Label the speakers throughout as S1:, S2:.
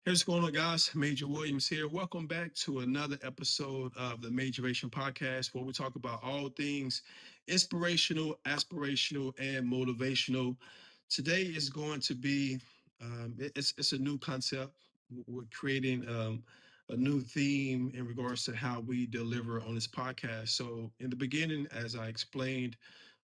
S1: Hey, what's going on, guys? Major Williams here. Welcome back to another episode of the Majorvation Podcast, where we talk about all things inspirational, aspirational, and motivational. Today is going to be it's a new concept. We're creating a new theme in regards to how we deliver on this podcast. So, in the beginning, as I explained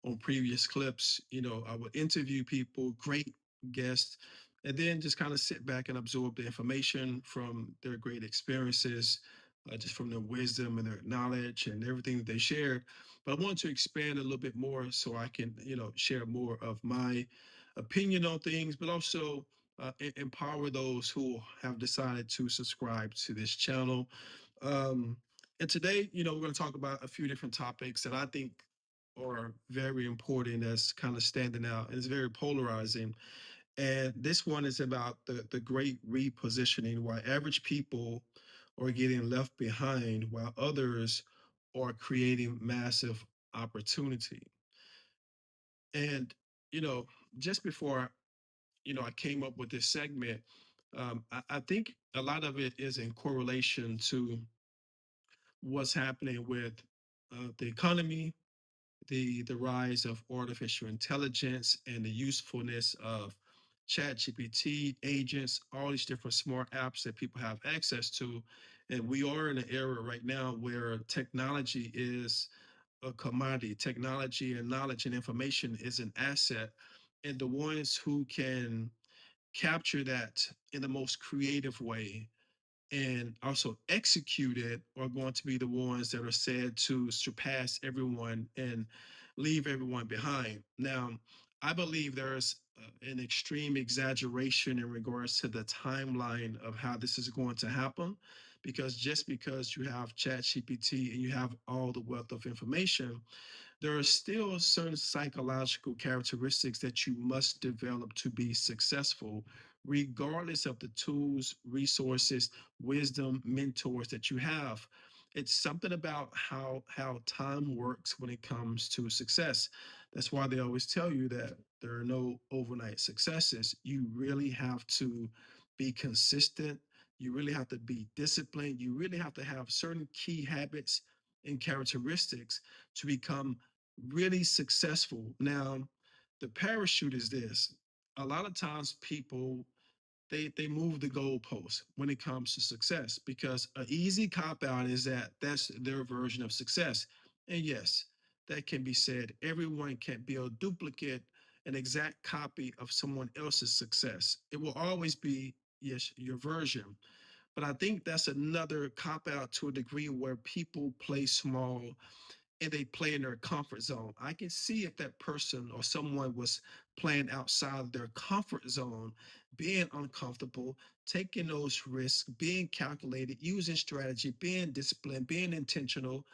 S1: on previous clips, I would interview people, great guests, and then just kind of sit back and absorb the information from their great experiences, just from their wisdom and their knowledge and everything that they shared. But I want to expand a little bit more so I can, share more of my opinion on things, but also empower those who have decided to subscribe to this channel. Um, and today, we're going to talk about a few different topics that I think are very important as kind of standing out, and it's very polarizing. And this one is about the great repositioning, why average people are getting left behind while others are creating massive opportunity. And, you know, just before, I came up with this segment, I think a lot of it is in correlation to what's happening with the economy, the rise of artificial intelligence and the usefulness of chat gpt agents, all these different smart apps that people have access to. And we are in an era right now where technology is a commodity. Technology and knowledge and information is an asset, and the ones who can capture that in the most creative way and also executed are going to be the ones that are said to surpass everyone and leave everyone behind. Now, I believe there's an extreme exaggeration in regards to the timeline of how this is going to happen, because just because you have ChatGPT and you have all the wealth of information, there are still certain psychological characteristics that you must develop to be successful, regardless of the tools, resources, wisdom, mentors that you have. It's something about how time works when it comes to success. That's why they always tell you that there are no overnight successes. You really have to be consistent. You really have to be disciplined. You really have to have certain key habits and characteristics to become really successful. Now, the parachute is this. A lot of times people they move the goalposts when it comes to success, because an easy cop out is that that's their version of success. And yes, that can be said. Everyone can't be a duplicate, an exact copy of someone else's success. It will always be, yes, your version. But I think that's another cop out to a degree where people play small and they play in their comfort zone. I can see if that person or someone was playing outside of their comfort zone, being uncomfortable, taking those risks, being calculated, using strategy, being disciplined, being intentional.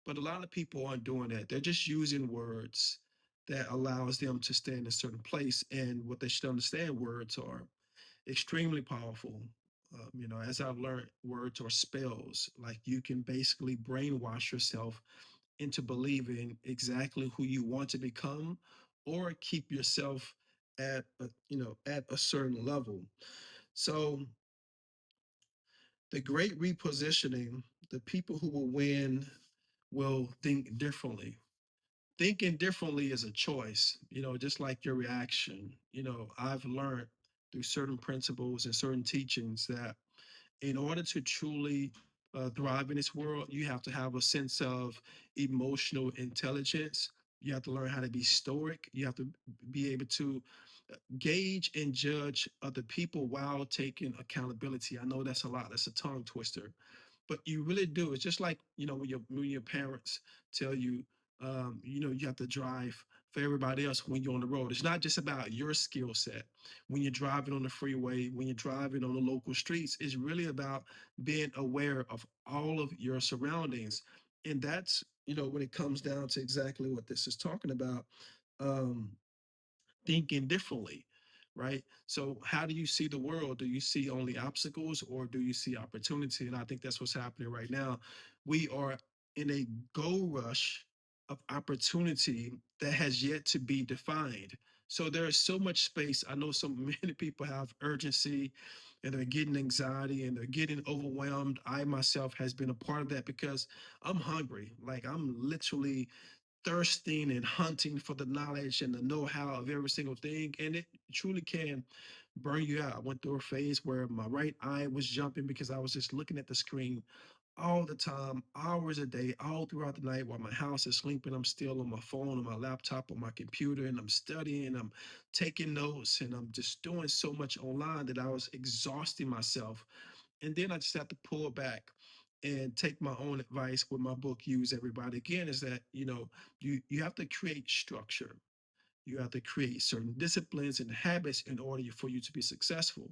S1: But a lot of people aren't doing that. They're just using words that allows them to stay in a certain place. And what they should understand, words are extremely powerful. As I've learned, words are spells. Like you can basically brainwash yourself into believing exactly who you want to become, or keep yourself at a certain level. So the great repositioning, the people who will win will think differently. Thinking differently is a choice, just like your reaction. I've learned through certain principles and certain teachings that in order to truly thrive in this world, you have to have a sense of emotional intelligence. You have to learn how to be stoic. You have to be able to gauge and judge other people while taking accountability. I know that's a lot. That's a tongue twister, but you really do. It's just like when your parents tell you, you have to drive for everybody else when you're on the road. It's not just about your skill set. When you're driving on the freeway, when you're driving on the local streets, it's really about being aware of all of your surroundings. And that's, when it comes down to exactly what this is talking about. Um, Thinking differently, right? So, how do you see the world? Do you see only obstacles or do you see opportunity? And I think that's what's happening right now. We are in a gold rush of opportunity that has yet to be defined. So there is so much space. I know so many people have urgency and they're getting anxiety and they're getting overwhelmed. I myself has been a part of that because I'm hungry. Like I'm literally thirsting and hunting for the knowledge and the know-how of every single thing. And it truly can burn you out. I went through a phase where my right eye was jumping because I was just looking at the screen all the time, hours a day, all throughout the night while my house is sleeping. I'm still on my phone, on my laptop, on my computer, and I'm studying, I'm taking notes, and I'm just doing so much online that I was exhausting myself. And then I just have to pull back and take my own advice with my book, Use Everybody Again, is that, you have to create structure. You have to create certain disciplines and habits in order for you to be successful.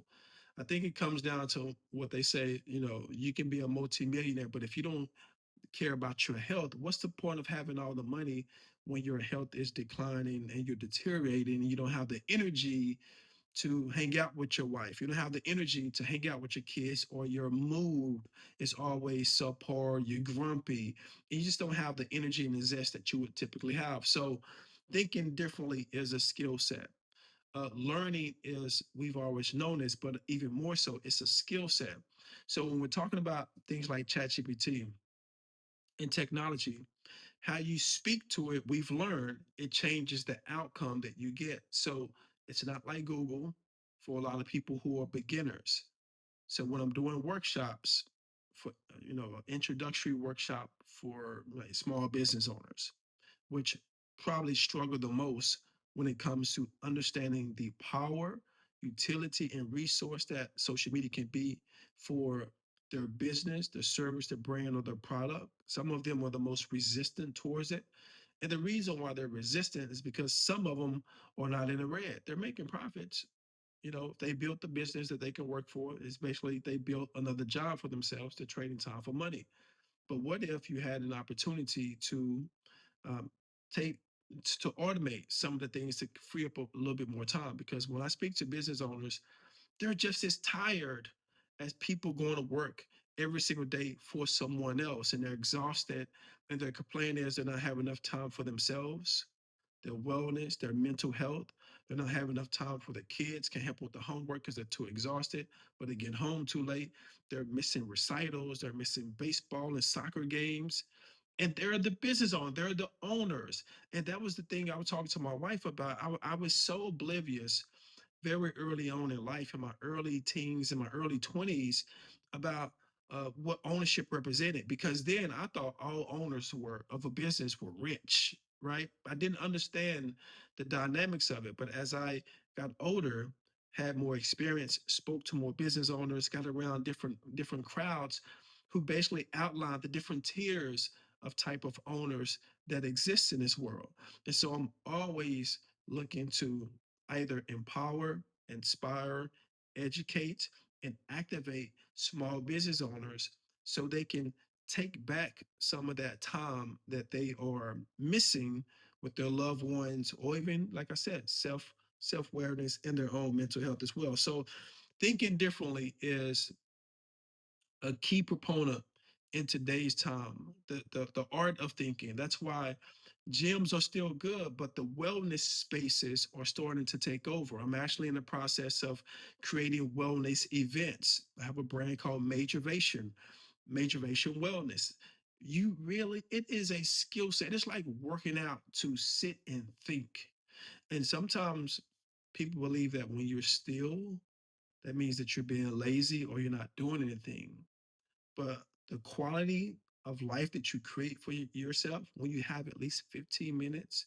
S1: I think it comes down to what they say, you can be a multimillionaire, but if you don't care about your health, what's the point of having all the money when your health is declining and you're deteriorating and you don't have the energy to hang out with your wife? You don't have the energy to hang out with your kids, or your mood is always subpar, you're grumpy, and you just don't have the energy and the zest that you would typically have. So thinking differently is a skill set. Learning is, we've always known this, but even more so, it's a skill set. So when we're talking about things like ChatGPT and technology, how you speak to it, we've learned it changes the outcome that you get. So it's not like Google for a lot of people who are beginners. So when I'm doing workshops for, an introductory workshop for like small business owners, which probably struggle the most when it comes to understanding the power, utility, and resource that social media can be for their business, their service, their brand, or their product. Some of them are the most resistant towards it. And the reason why they're resistant is because some of them are not in the red. They're making profits. They built the business that they can work for. It's basically they built another job for themselves. They're trading time for money. But what if you had an opportunity to um, take to automate some of the things to free up a little bit more time? Because when I speak to business owners, they're just as tired as people going to work every single day for someone else, and they're exhausted, and their complaint is they're not having enough time for themselves, their wellness, their mental health. They're not having enough time for the kids, can't help with the homework because they're too exhausted, but they get home too late. They're missing recitals, they're missing baseball and soccer games, and they're the business owner, they're the owners. And that was the thing I was talking to my wife about. I was so oblivious very early on in life, in my early teens, in my early 20s, about what ownership represented. Because then I thought all owners were of a business were rich, right? I didn't understand the dynamics of it. But as I got older, had more experience, spoke to more business owners, got around different crowds who basically outlined the different tiers of type of owners that exist in this world. And so I'm always looking to either empower, inspire, educate, and activate small business owners so they can take back some of that time that they are missing with their loved ones, or even, like I said, self-awareness and their own mental health as well. So thinking differently is a key proponent in today's time. The art of thinking. That's why gyms are still good, but the wellness spaces are starting to take over. I'm actually in the process of creating wellness events. I have a brand called Majorvation Wellness. It is a skill set. It's like working out to sit and think. And sometimes people believe that when you're still, that means that you're being lazy or you're not doing anything. But the quality of life that you create for yourself when you have at least 15 minutes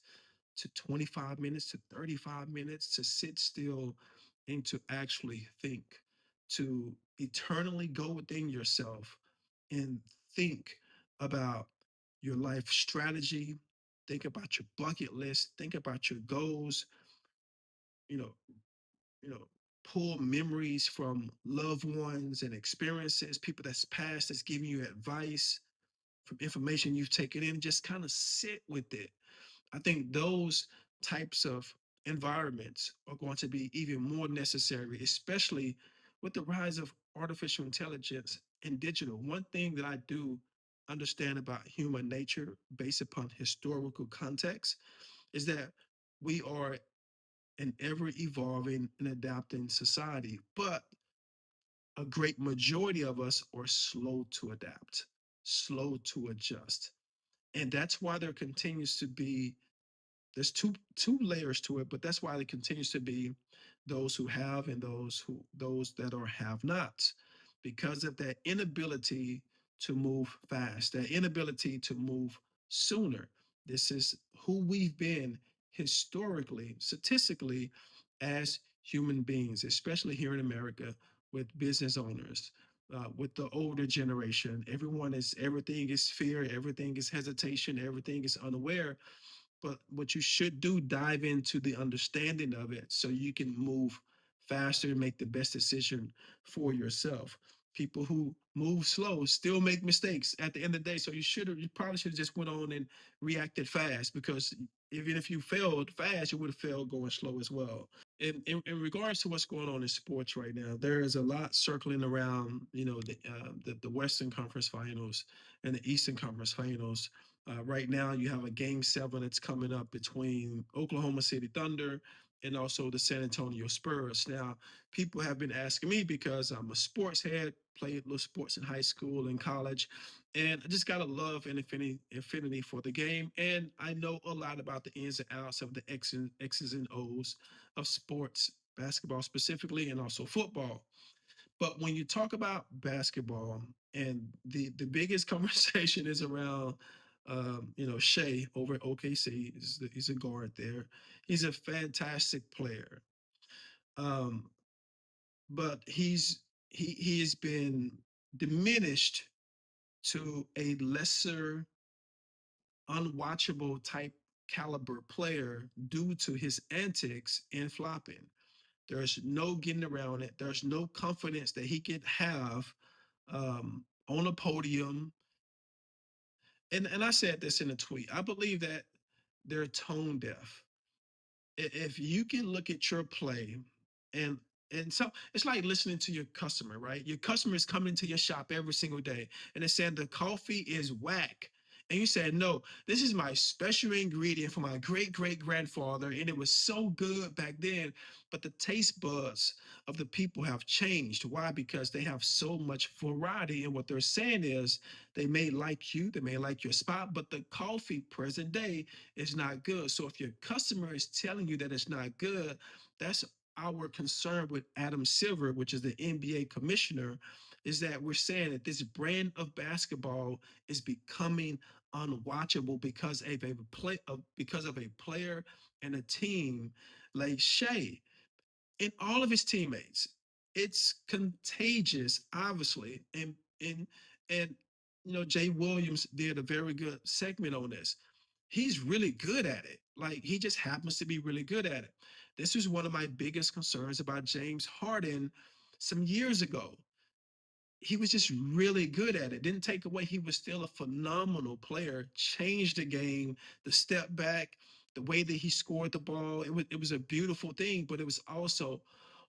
S1: to 25 minutes to 35 minutes to sit still and to actually think, to eternally go within yourself and think about your life strategy, think about your bucket list, think about your goals, you know, you know, pull memories from loved ones and experiences, people that's passed that's giving you advice from information you've taken in, just kind of sit with it. I think those types of environments are going to be even more necessary, especially with the rise of artificial intelligence and digital. One thing that I do understand about human nature based upon historical context is that we are an ever evolving and adapting society. But a great majority of us are slow to adapt, slow to adjust. And that's why there continues to be there's two layers to it, but that's why there continues to be those who have and those that are have nots, because of that inability to move fast, that inability to move sooner. This is who we've been historically, statistically, as human beings, especially here in America with business owners. With the older generation, everything is fear, everything is hesitation, everything is unaware, but what you should do, dive into the understanding of it so you can move faster and make the best decision for yourself. People who move slow still make mistakes at the end of the day. So you probably should have just went on and reacted fast, because even if you failed fast, you would have failed going slow as well. In regards to what's going on in sports right now, there is a lot circling around, the Western Conference Finals and the Eastern Conference Finals. Right now, you have a Game 7 that's coming up between Oklahoma City Thunder and also the San Antonio Spurs. Now, people have been asking me, because I'm a sports head, played little sports in high school and college, and I just got a love and affinity for the game. And I know a lot about the ins and outs of the X's and O's of sports, basketball specifically, and also football. But when you talk about basketball, and the biggest conversation is around, Shea over at OKC. He's a guard there. He's a fantastic player. Um, but he has been diminished to a lesser, unwatchable type caliber player due to his antics and flopping. There's no getting around it. There's no confidence that he could have on a podium. And I said this in a tweet. I believe that they're tone deaf. If you can look at your play, and so it's like listening to your customer, right? Your customer is coming to your shop every single day and they're saying the coffee is whack. And you said, no, this is my special ingredient from my great great grandfather, and it was so good back then. But the taste buds of the people have changed. Why? Because they have so much variety. And what they're saying is they may like you, they may like your spot, but the coffee present day is not good. So if your customer is telling you that it's not good, that's our concern with Adam Silver, which is the NBA commissioner, is that we're saying that this brand of basketball is becoming unwatchable because of a player and a team like Shea and all of his teammates. It's contagious, obviously, and Jay Williams did a very good segment on this. He's really good at it. Like, he just happens to be really good at it. This was one of my biggest concerns about James Harden some years ago. He was just really good at it. Didn't take away. He was still a phenomenal player. Changed the game, the step back, the way that he scored the ball. It was a beautiful thing, but it was also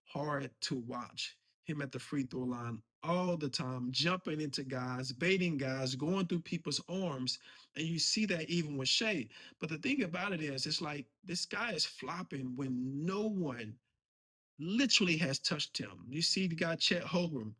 S1: hard to watch him at the free throw line all the time, jumping into guys, baiting guys, going through people's arms. And you see that even with Shea. But the thing about it is, it's like this guy is flopping when no one literally has touched him. You see the guy Chet Holmgren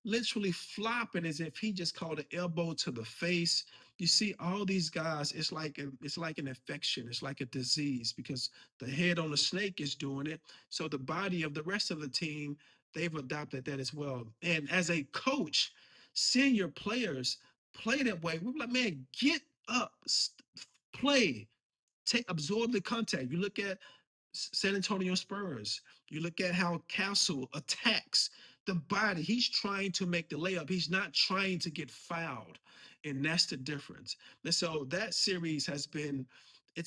S1: literally flopping as if he just caught an elbow to the face. You see all these guys, it's like an infection, it's like a disease, because the head on the snake is doing it. So the body of the rest of the team, they've adopted that as well. And as a coach, seeing your players play that way, we're like, man, get up, play, absorb the contact. You look at San Antonio Spurs. You look at how Castle attacks the body. He's trying to make the layup. He's not trying to get fouled. And that's the difference. And so that series it's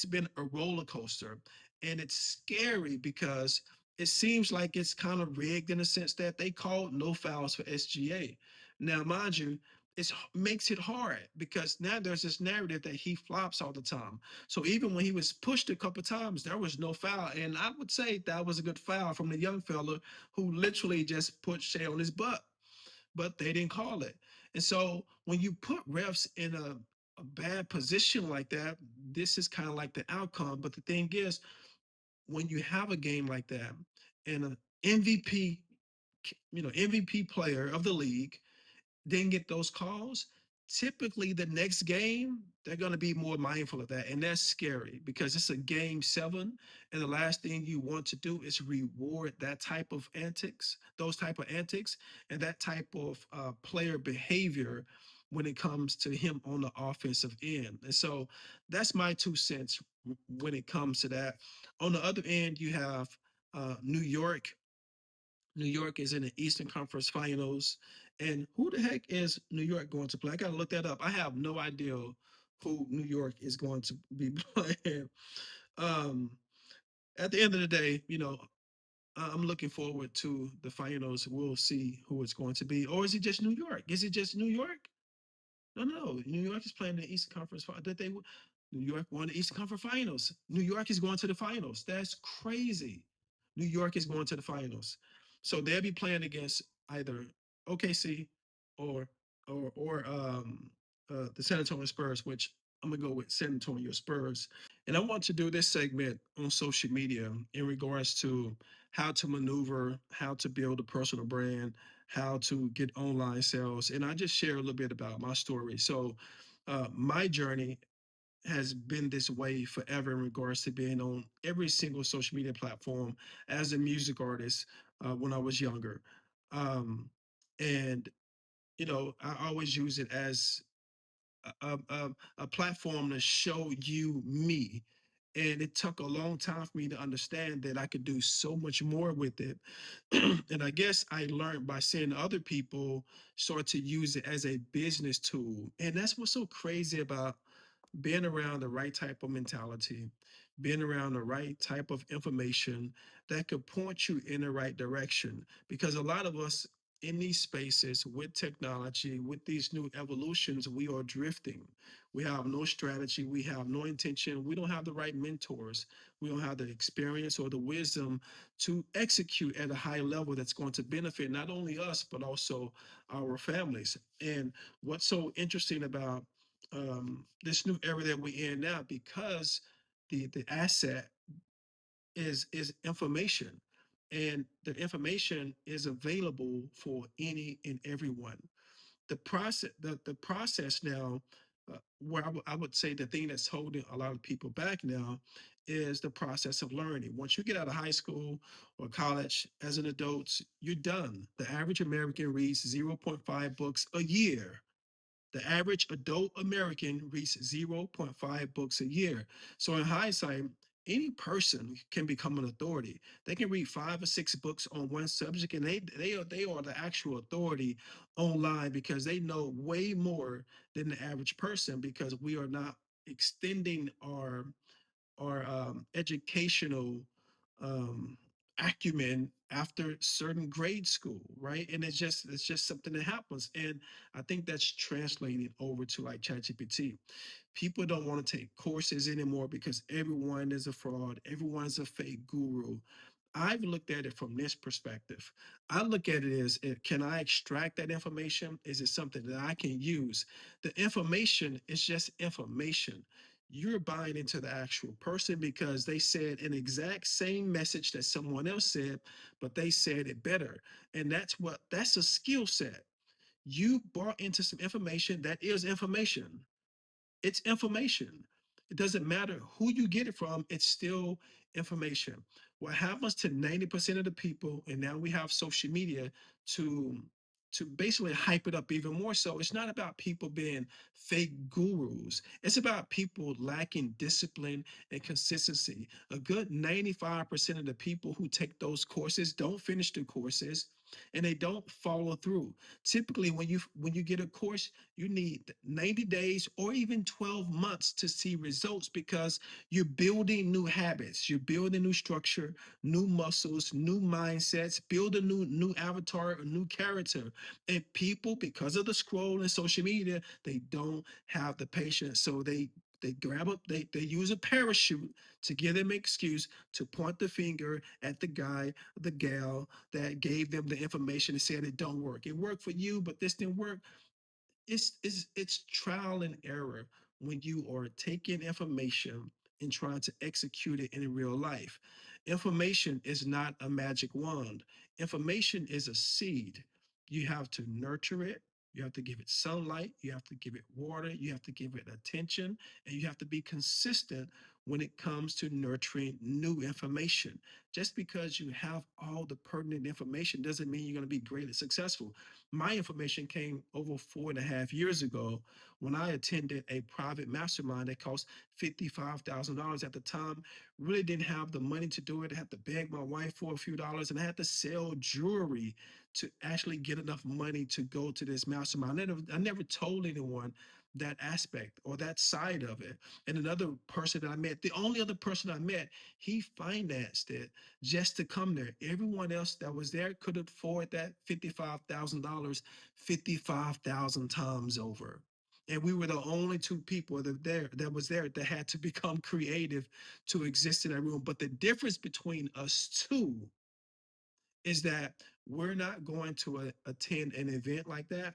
S1: been a roller coaster. And it's scary because it seems like it's kind of rigged in a sense that they called no fouls for SGA. Now, mind you, it makes it hard because now there's this narrative that he flops all the time. So even when he was pushed a couple times, there was no foul. And I would say that was a good foul from the young fella who literally just put Shea on his butt, but they didn't call it. And so when you put refs in a bad position like that, this is kind of like the outcome. But the thing is, when you have a game like that and an MVP, MVP player of the league didn't get those calls, typically the next game, they're going to be more mindful of that. And that's scary because it's a game seven. And the last thing you want to do is reward that type of antics, those type of antics, and that type of player behavior when it comes to him on the offensive end. And so that's my 2 cents when it comes to that. On the other end, you have New York. New York is in the Eastern Conference Finals. And who the heck is New York going to play? I got to look that up. I have no idea who New York is going to be playing. Um, at the end of the day, I'm looking forward to the finals. We'll see who it's going to be. Or is it just New York? Is it just New York? No, no. New York is playing the Eastern Conference. New York won the Eastern Conference Finals. New York is going to the finals. That's crazy. New York is going to the finals. So they'll be playing against either OKC or the San Antonio Spurs, which I'm gonna go with San Antonio Spurs. And I want to do this segment on social media in regards to how to maneuver, how to build a personal brand, how to get online sales. And I just share a little bit about my story. So, my journey has been this way forever in regards to being on every single social media platform as a music artist when I was younger. Um, and, I always use it as a platform to show you me. And it took a long time for me to understand that I could do so much more with it. And I guess I learned by seeing other people start to use it as a business tool. And that's what's so crazy about being around the right type of mentality, being around the right type of information that could point you in the right direction. Because a lot of us in these spaces with technology, with these new evolutions, we are drifting. We have no strategy, we have no intention, we don't have the right mentors, we don't have the experience or the wisdom to execute at a high level that's going to benefit not only us, but also our families. And what's so interesting about this new era that we're in now, because the asset is information, and the information is available for any and everyone. The process now, where I would say the thing that's holding a lot of people back now is the process of learning. Once you get out of high school or college as an adult, you're done. The average American reads zero point 0.5 books a year. The average adult American reads zero point 0.5 books a year. So, in hindsight, any person can become an authority. They can read 5 or 6 books on one subject, and they are the actual authority online because they know way more than the average person because we are not extending our educational um, acumen after certain grade school, right? And it's just something that happens, and I think that's translating over to like ChatGPT. People don't want to take courses anymore because everyone is a fraud, everyone's a fake guru. I've looked at it from this perspective. I look at it as can I extract that information? Is it something that I can use? The information is just information. You're buying into the actual person because they said an exact same message that someone else said, but they said it better. And that's a skill set. You bought into some information that is information. It's information. It doesn't matter who you get it from, it's still information. What happens to 90% of the people, and now we have social media to to basically hype it up even more so. It's not about people being fake gurus. It's about people lacking discipline and consistency. A good 95% of the people who take those courses don't finish the courses and they don't follow through. Typically when you get a course, you need 90 days or even 12 months to see results because you're building new habits, you're building new structure, new muscles, new mindsets, build a new avatar, a new character. And people, because of the scroll and social media, they don't have the patience. So they grab up, they use a parachute to give them an excuse to point the finger at the guy, the gal that gave them the information and said it don't work. It worked for you, but this didn't work. It's trial and error when you are taking information and trying to execute it in real life. Information is not a magic wand. Information is a seed. You have to nurture it. You have to give it sunlight. You have to give it water. You have to give it attention. And you have to be consistent when it comes to nurturing new information. Just because you have all the pertinent information doesn't mean you're going to be greatly successful. My information came over 4.5 years ago when I attended a private mastermind that cost $55,000 at the time. Really didn't have the money to do it. I had to beg my wife for a few dollars, and I had to sell jewelry to actually get enough money to go to this mastermind. I never told anyone that aspect or that side of it. And another person that I met, the only other person I met, he financed it just to come there. Everyone else that was there could afford that $55,000 55,000 times over. And we were the only two people that was there that had to become creative to exist in that room. But the difference between us two is that we're not going to attend an event like that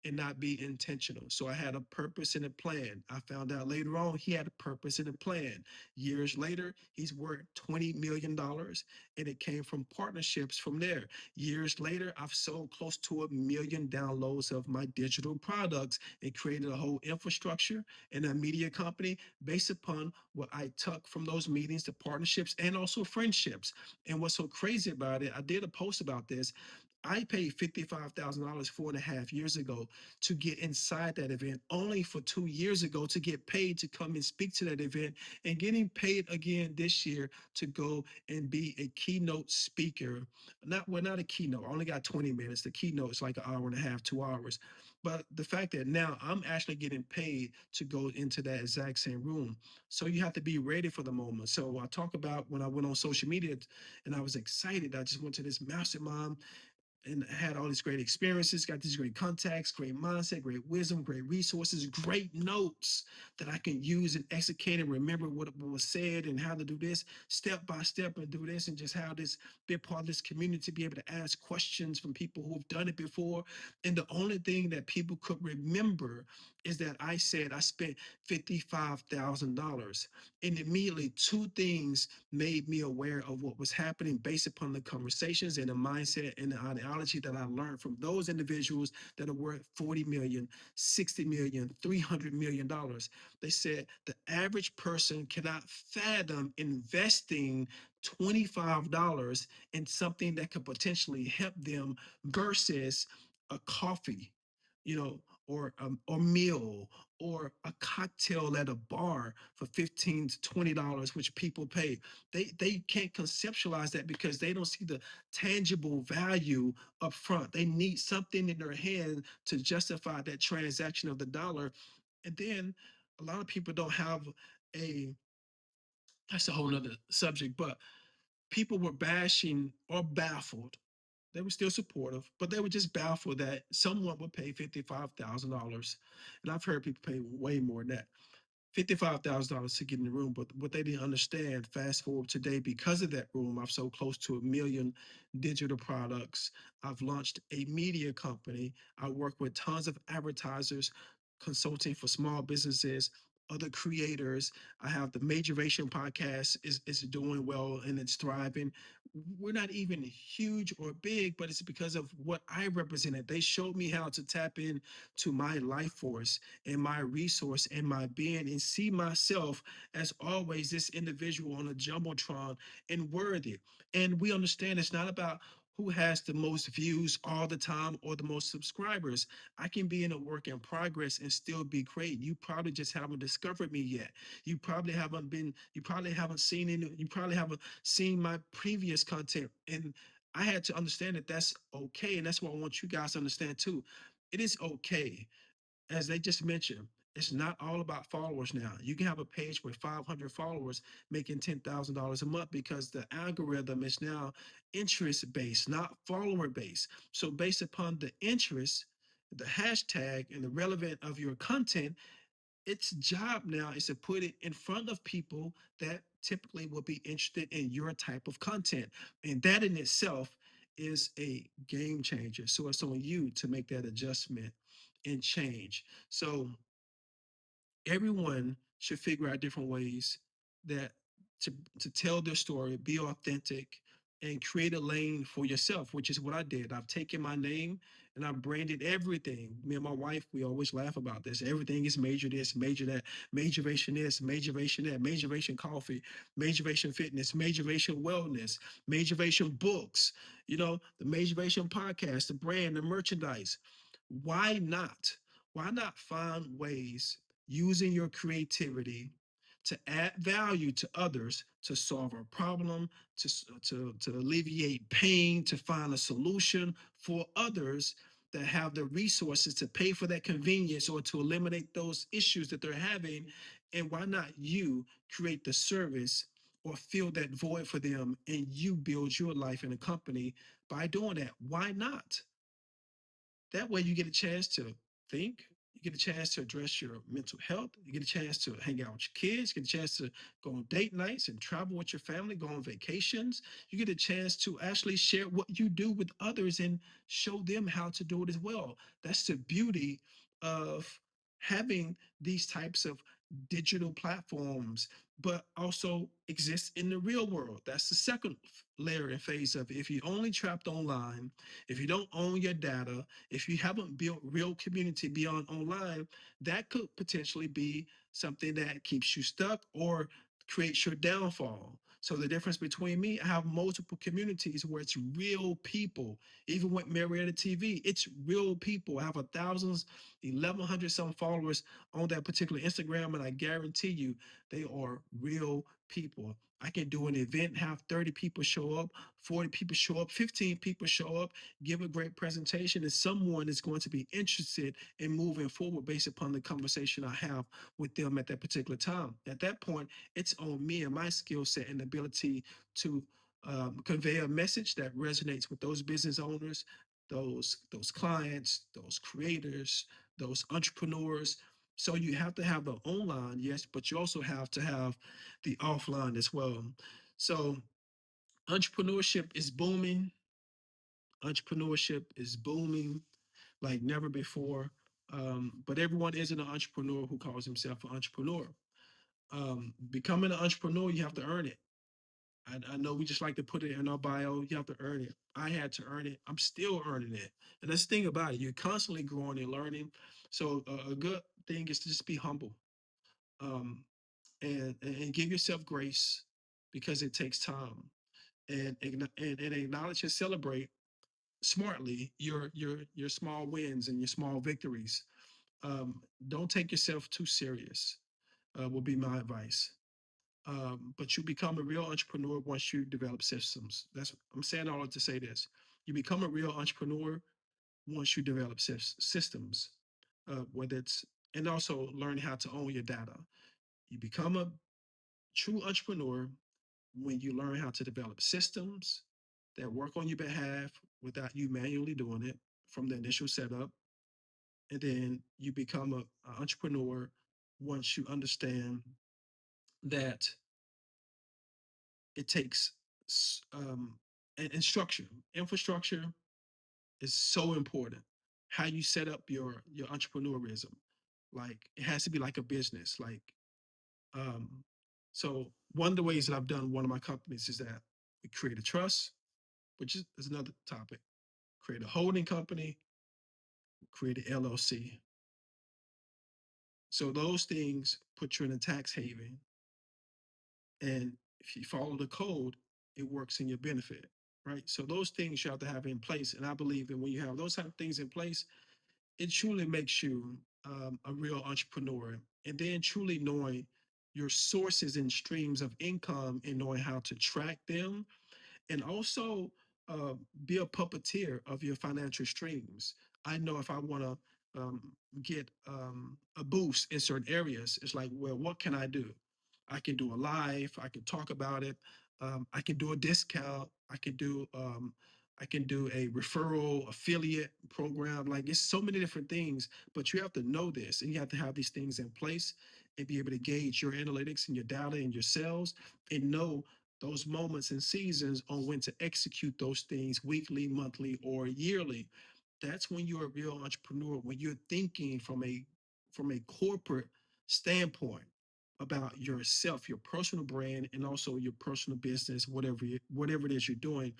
S1: and not be intentional. So I had a purpose and a plan. I found out later on he had a purpose and a plan. Years later, he's worth $20 million, and it came from partnerships from there. Years later, I've sold close to 1 million downloads of my digital products and created a whole infrastructure and a media company based upon what I took from those meetings, the partnerships, and also friendships. And what's so crazy about it, I did a post about this. I paid $55,000 4.5 years ago to get inside that event, only for 2 years ago to get paid to come and speak to that event, and getting paid again this year to go and be a keynote speaker. Not a keynote. I only got 20 minutes. The keynote is like an hour and a half, 2 hours. But the fact that now I'm actually getting paid to go into that exact same room. So you have to be ready for the moment. So I talk about when I went on social media and I was excited. I just went to this mastermind and had all these great experiences, got these great contacts, great mindset, great wisdom, great resources, great notes that I can use and execute and remember what was said and how to do this step by step and do this, and just how this be a part of this community, to be able to ask questions from people who have done it before. And the only thing that people could remember is that I said I spent $55,000. And immediately two things made me aware of what was happening based upon the conversations and the mindset and the ideology that I learned from those individuals that are worth 40 million, 60 million, $300 million. They said the average person cannot fathom investing $25 in something that could potentially help them versus a coffee, you know, or meal or a cocktail at a bar for $15 to $20, which people pay. They can't conceptualize that because they don't see the tangible value up front. They need something in their hand to justify that transaction of the dollar. And then a lot of people don't have a that's a whole nother subject, but people were bashing or baffled. They were still supportive, but they were just baffled that someone would pay $55,000. And I've heard people pay way more than that. $55,000 to get in the room. But what they didn't understand, fast forward today, because of that room, I've sold close to 1 million digital products. I've launched a media company. I work with tons of advertisers, consulting for small businesses, other creators. I have the Majorvation Podcast is doing well and it's thriving. We're not even huge or big, but it's because of what I represented. They showed me how to tap in to my life force and my resource and my being, and see myself as always this individual on a jumbotron and worthy. And we understand it's not about who has the most views all the time or the most subscribers. I can be in a work in progress and still be great. You probably just haven't discovered me yet. You probably haven't seen any, you probably haven't seen my previous content. And I had to understand that that's okay. And that's what I want you guys to understand too. It is okay, as they just mentioned, it's not all about followers now. You can have a page with 500 followers making $10,000 a month because the algorithm is now interest based, not follower based. So, based upon the interest, the hashtag, and the relevant of your content, its job now is to put it in front of people that typically will be interested in your type of content. And that in itself is a game changer. So it's on you to make that adjustment and change. So everyone should figure out different ways that to to tell their story, be authentic, and create a lane for yourself, which is what I did. I've taken my name and I branded everything. Me and my wife, we always laugh about this. Everything is major this, major that, majoration this, majoration that, majoration coffee, majoration fitness, majoration wellness, majoration books, the majoration podcast, the brand, the merchandise. Why not? Why not find ways using your creativity to add value to others, to solve a problem, to alleviate pain, to find a solution for others that have the resources to pay for that convenience or to eliminate those issues that they're having? And why not you create the service or fill that void for them and you build your life in a company by doing that? Why not? That way you get a chance to think, you get a chance to address your mental health, you get a chance to hang out with your kids, get a chance to go on date nights and travel with your family, go on vacations. You get a chance to actually share what you do with others and show them how to do it as well. That's the beauty of having these types of digital platforms, but also exist in the real world. That's the second layer and phase of it. If you only trapped online, if you don't own your data, if you haven't built real community beyond online, that could potentially be something that keeps you stuck or creates your downfall. So the difference between me, I have multiple communities where it's real people. Even with Marietta TV, it's real people. I have 1,100 some followers on that particular Instagram, and I guarantee you they are real people. I can do an event, have 30 people show up, 40 people show up, 15 people show up, give a great presentation, and someone is going to be interested in moving forward based upon the conversation I have with them at that particular time. At that point, it's on me and my skill set and ability to convey a message that resonates with those business owners, those clients, those creators, those entrepreneurs. So you have to have the online, yes, but you also have to have the offline as well. So entrepreneurship is booming. Entrepreneurship is booming like never before. But everyone isn't an entrepreneur who calls himself an entrepreneur. Becoming an entrepreneur, you have to earn it. I know we just like to put it in our bio. You have to earn it. I had to earn it. I'm still earning it. And that's the thing about it. You're constantly growing and learning. So a good thing is to just be humble, um, and give yourself grace because it takes time. And acknowledge and celebrate smartly your small wins and your small victories. Don't take yourself too serious. Will be my advice. But you become a real entrepreneur once you develop systems. That's I'm saying all to say this. You become a real entrepreneur once you develop systems, whether it's and also learn how to own your data. You become a true entrepreneur when you learn how to develop systems that work on your behalf without you manually doing it from the initial setup. And then you become an entrepreneur once you understand that it takes and structure. Infrastructure is so important. How you set up your entrepreneurism, like it has to be like a business. Like um, so, one of the ways that I've done one of my companies is that we create a trust, which is another topic. Create a holding company, create an LLC. So those things put you in a tax haven, and if you follow the code, it works in your benefit, right? So those things you have to have in place, and I believe that when you have those type of things in place, it truly makes you a real entrepreneur. And then truly knowing your sources and streams of income and knowing how to track them and also uh, be a puppeteer of your financial streams. I know if I want to get a boost in certain areas, it's like, well, what can I do? I can do a live. I can talk about it. I can do a discount. I can do a referral affiliate program. Like it's so many different things, but you have to know this and you have to have these things in place and be able to gauge your analytics and your data and your sales and know those moments and seasons on when to execute those things weekly, monthly, or yearly. That's when you're a real entrepreneur, when you're thinking from a corporate standpoint. about yourself, your personal brand, and also your personal business, whatever it is you're doing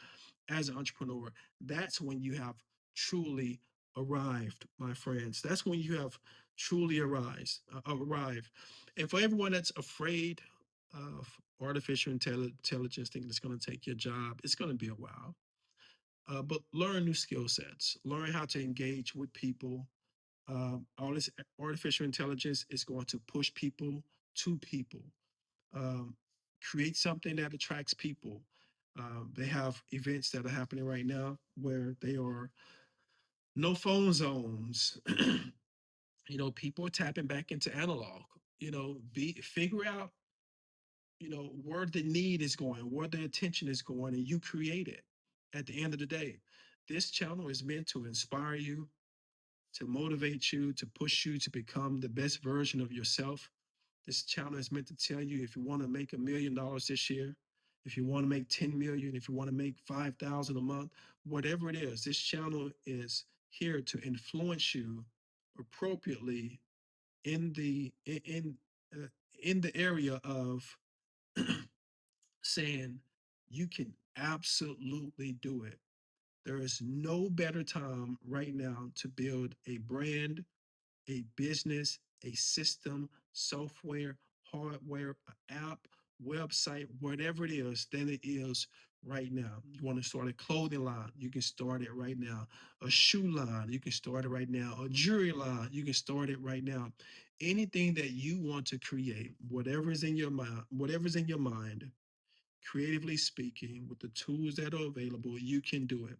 S1: as an entrepreneur, that's when you have truly arrived, my friends. That's when you have truly arrived. And for everyone that's afraid of artificial intelligence, thinking it's going to take your job, it's going to be a while. But learn new skill sets, learn how to engage with people. All this artificial intelligence is going to push people to people. Um, Create something that attracts people. They have events that are happening right now where they are no phone zones. People are tapping back into analog. Be figure out where the need is going, where the attention is going, and you create it. At the end of the day, this channel is meant to inspire you, to motivate you, to push you to become the best version of yourself. This channel is meant to tell you if you want to make $1 million this year, if you want to make 10 million, if you want to make 5,000 a month, whatever it is, this channel is here to influence you appropriately in uh, the area of saying you can absolutely do it. There is no better time right now to build a brand, a business, a system, software, hardware, app, website, whatever it is, than it is right now. You want to start a clothing line, you can start it right now. A shoe line, you can start it right now. A jewelry line, you can start it right now. Anything that you want to create, whatever's in your mind, creatively speaking, with the tools that are available, you can do it.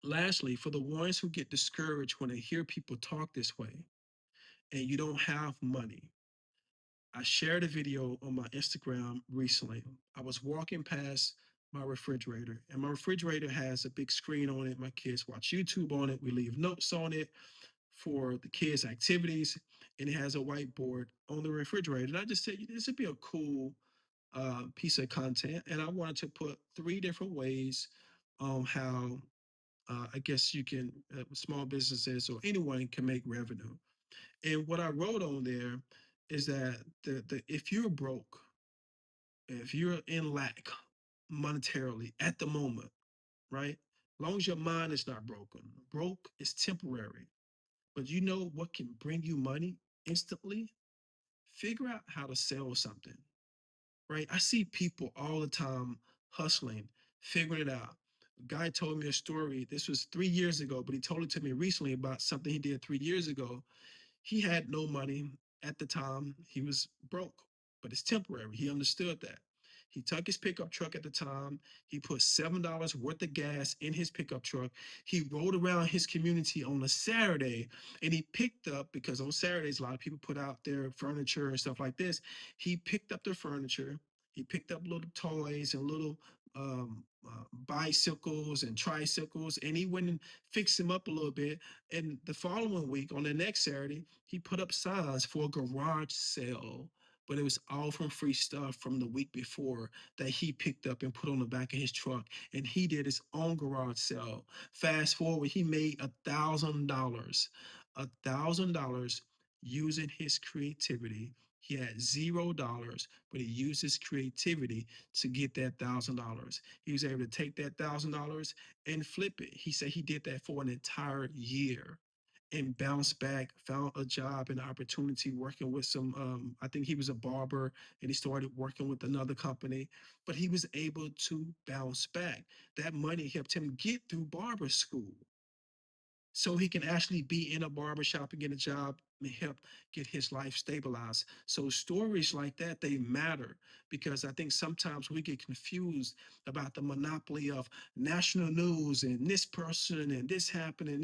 S1: Lastly, for the ones who get discouraged when they hear people talk this way and you don't have money, I shared a video on my Instagram recently. I was walking past my refrigerator, and my refrigerator has a big screen on it. My kids watch YouTube on it. We leave notes on it for the kids' activities, and it has a whiteboard on the refrigerator. And I just said, this would be a cool piece of content. And I wanted to put three different ways on how I guess you can, small businesses or anyone can make revenue. And what I wrote on there is that if you're broke, if you're in lack monetarily at the moment, right? As long as your mind is not broken, broke is temporary. But you know what can bring you money instantly? Figure out how to sell something, right? I see people all the time hustling, figuring it out. A guy told me a story. This was 3 years ago, but he told it to me recently about something he did 3 years ago. He had no money at the time. He was broke, but it's temporary. He understood that. He took his pickup truck at the time. He put $7 worth of gas in his pickup truck. He rode around his community on a Saturday and he picked up, because on Saturdays, a lot of people put out their furniture and stuff like this. He picked up their furniture. He picked up little toys and little bicycles and tricycles, and he went and fixed them up a little bit. And the following week, on the next Saturday, he put up signs for a garage sale, but it was all from free stuff from the week before that he picked up and put on the back of his truck. And he did his own garage sale. Fast forward, he made $1,000, $1,000 using his creativity. He had $0, but he used his creativity to get that $1,000. He was able to take that $1,000 and flip it. He said he did that for an entire year and bounced back, found a job and opportunity working with some, I think he was a barber, and he started working with another company, but he was able to bounce back. That money helped him get through barber school so he can actually be in a barbershop and get a job and help get his life stabilized. So stories like that, they matter, because I think sometimes we get confused about the monopoly of national news and this person and this happening,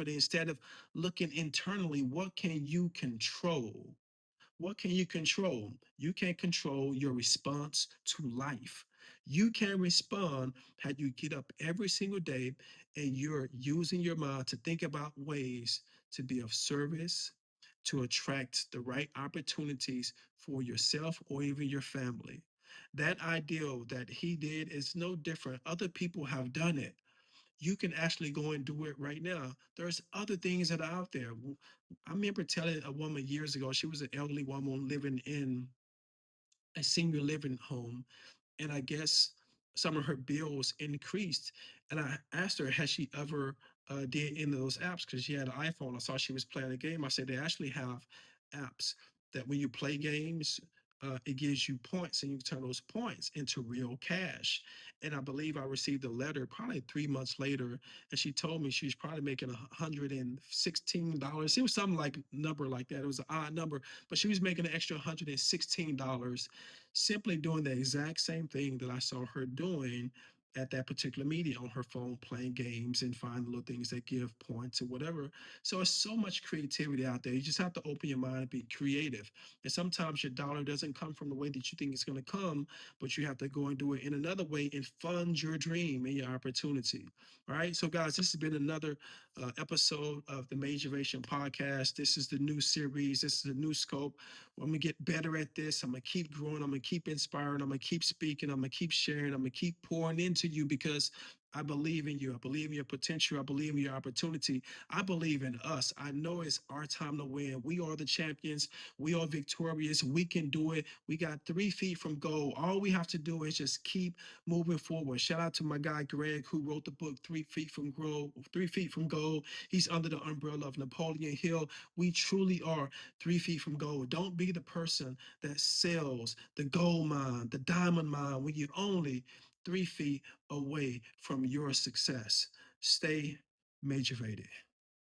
S1: instead of looking internally, what can you control? What can you control? You can control your response to life. You can respond how you get up every single day and you're using your mind to think about ways to be of service, to attract the right opportunities for yourself or even your family. That ideal that he did is no different. Other people have done it. you can actually go and do it right now. There's other things that are out there. I remember telling a woman years ago, she was an elderly woman living in a senior living home, and I guess some of her bills increased. And I asked her, has she ever did any of those apps? Because she had an iPhone. I saw she was playing a game. I said, they actually have apps that when you play games, it gives you points, and you turn those points into real cash. And I believe I received a letter probably 3 months later, and she told me she's probably making $116. It was something like number like that. It was an odd number, but she was making an extra $116 simply doing the exact same thing that I saw her doing at that particular meeting on her phone, playing games and find little things that give points or whatever. So it's so much creativity out there. You just have to open your mind and be creative. And sometimes your dollar doesn't come from the way that you think it's going to come, but you have to go and do it in another way and fund your dream and your opportunity. All right. So, guys, this has been another episode of the Majorvation Podcast. This is the new series. This is a new scope. I'm gonna get better at this. I'm gonna keep growing. I'm gonna keep inspiring. I'm gonna keep speaking. I'm gonna keep sharing. I'm gonna keep pouring into you because I believe in you. I believe in your potential. I believe in your opportunity. I believe in us. I know it's our time to win. We are the champions. We are victorious. We can do it. We got 3 feet from goal. All we have to do is just keep moving forward. Shout out to my guy Greg, who wrote the book 3 Feet from Goal. 3 Feet from Goal. He's under the umbrella of Napoleon Hill. We truly are 3 feet from gold. Don't be the person that sells the gold mine, the diamond mine, when you're only 3 feet away from your success. Stay majorvated.